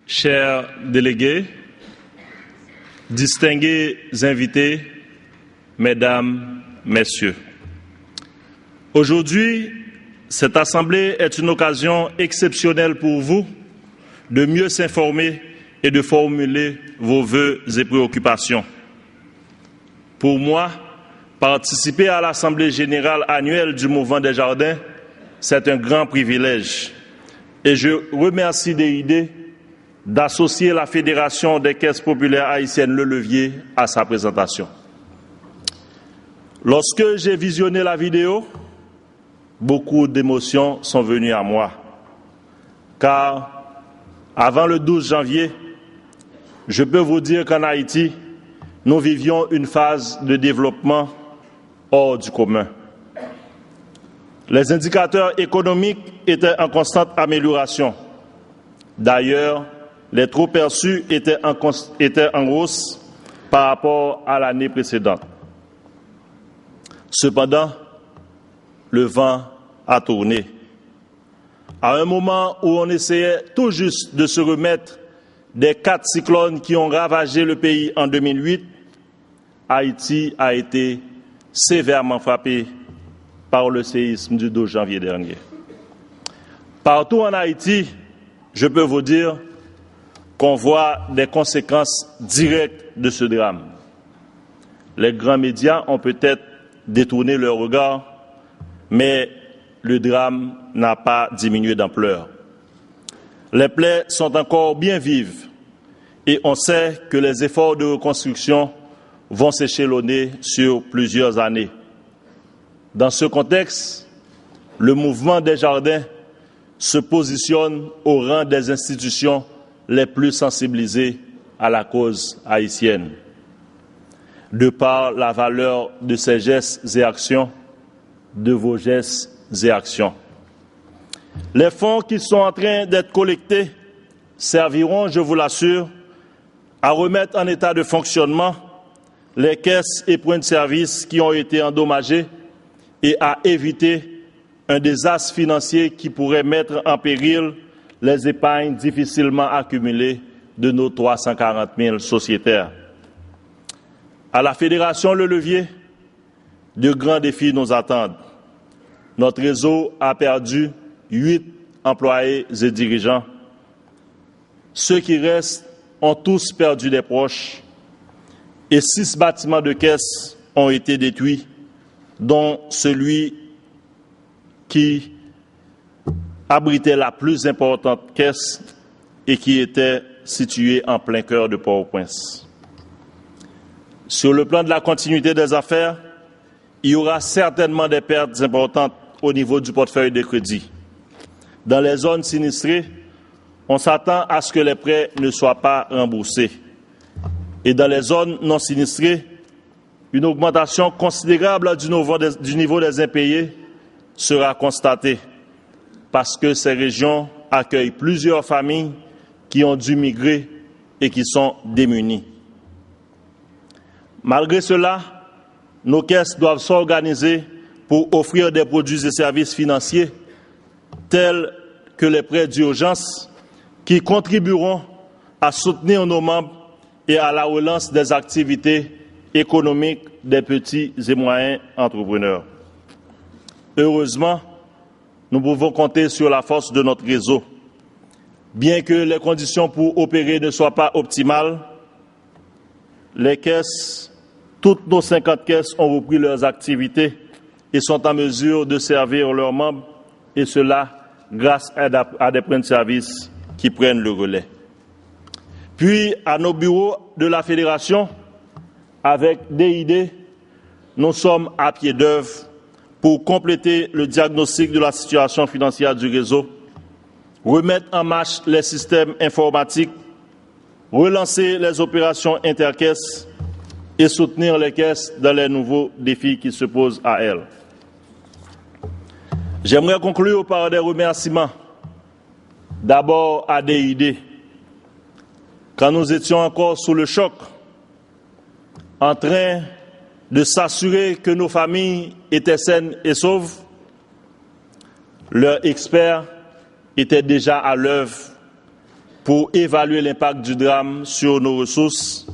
Chers délégués, distingués invités, mesdames, messieurs. Aujourd'hui, cette assemblée est une occasion exceptionnelle pour vous de mieux s'informer et de formuler vos vœux et préoccupations. Pour moi, participer à l'Assemblée générale annuelle du Mouvement des Jardins, c'est un grand privilège. Et je remercie DID d'associer la Fédération des caisses populaires haïtiennes Le Levier à sa présentation. Lorsque j'ai visionné la vidéo, beaucoup d'émotions sont venues à moi. Car avant le 12 janvier, je peux vous dire qu'en Haïti, nous vivions une phase de développement hors du commun. Les indicateurs économiques étaient en constante amélioration. D'ailleurs, les trop perçus étaient en hausse par rapport à l'année précédente. Cependant, le vent a tourné. À un moment où on essayait tout juste de se remettre des 4 cyclones qui ont ravagé le pays en 2008, Haïti a été sévèrement frappé par le séisme du 12 janvier dernier. Partout en Haïti, je peux vous dire qu'on voit des conséquences directes de ce drame. Les grands médias ont peut-être détourné leur regard, mais le drame n'a pas diminué d'ampleur. Les plaies sont encore bien vives et on sait que les efforts de reconstruction vont s'échelonner sur plusieurs années. Dans ce contexte, le mouvement des jardins se positionne au rang des institutions les plus sensibilisées à la cause haïtienne. De par la valeur de ces gestes et actions, de vos gestes et actions. Les fonds qui sont en train d'être collectés serviront, je vous l'assure, à remettre en état de fonctionnement les caisses et points de service qui ont été endommagés et à éviter un désastre financier qui pourrait mettre en péril les épargnes difficilement accumulées de nos 340 000 sociétaires. À la Fédération Le Levier, de grands défis nous attendent. Notre réseau a perdu 8 employés et dirigeants. Ceux qui restent ont tous perdu des proches et 6 bâtiments de caisse ont été détruits, dont celui qui abritait la plus importante caisse et qui était située en plein cœur de Port-au-Prince. Sur le plan de la continuité des affaires, il y aura certainement des pertes importantes au niveau du portefeuille de crédit. Dans les zones sinistrées, on s'attend à ce que les prêts ne soient pas remboursés. Et dans les zones non sinistrées, une augmentation considérable du niveau des impayés sera constatée parce que ces régions accueillent plusieurs familles qui ont dû migrer et qui sont démunies. Malgré cela, nos caisses doivent s'organiser pour offrir des produits et services financiers tels que les prêts d'urgence qui contribueront à soutenir nos membres et à la relance des activités économiques des petits et moyens entrepreneurs. Heureusement, nous pouvons compter sur la force de notre réseau. Bien que les conditions pour opérer ne soient pas optimales, les caisses, toutes nos 50 caisses ont repris leurs activités et sont en mesure de servir leurs membres, et cela grâce à des points de service qui prennent le relais. Puis, à nos bureaux de la Fédération, avec DID, nous sommes à pied d'œuvre pour compléter le diagnostic de la situation financière du réseau, remettre en marche les systèmes informatiques, relancer les opérations intercaisses et soutenir les caisses dans les nouveaux défis qui se posent à elles. J'aimerais conclure par des remerciements. D'abord à DID. Quand nous étions encore sous le choc, en train de s'assurer que nos familles étaient saines et sauves, leurs experts étaient déjà à l'œuvre pour évaluer l'impact du drame sur nos ressources,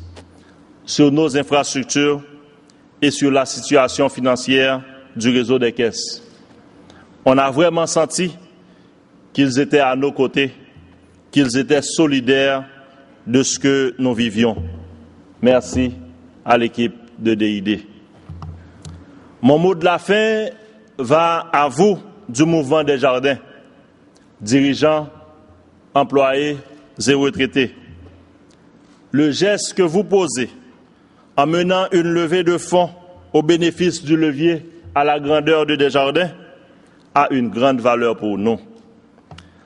sur nos infrastructures et sur la situation financière du réseau des caisses. On a vraiment senti qu'ils étaient à nos côtés, qu'ils étaient solidaires de ce que nous vivions. Merci à l'équipe de DID. Mon mot de la fin va à vous du mouvement des jardins, dirigeants, employés et retraités. Le geste que vous posez en menant une levée de fonds au bénéfice du levier à la grandeur de Desjardins a une grande valeur pour nous.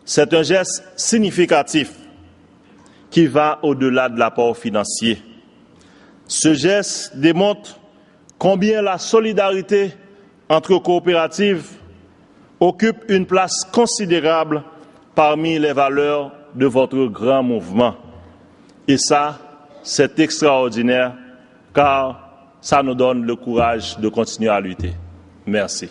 C'est un geste significatif qui va au-delà de l'apport financier. Ce geste démontre combien la solidarité entre coopératives occupe une place considérable parmi les valeurs de votre grand mouvement. Et ça, c'est extraordinaire, car ça nous donne le courage de continuer à lutter. Merci.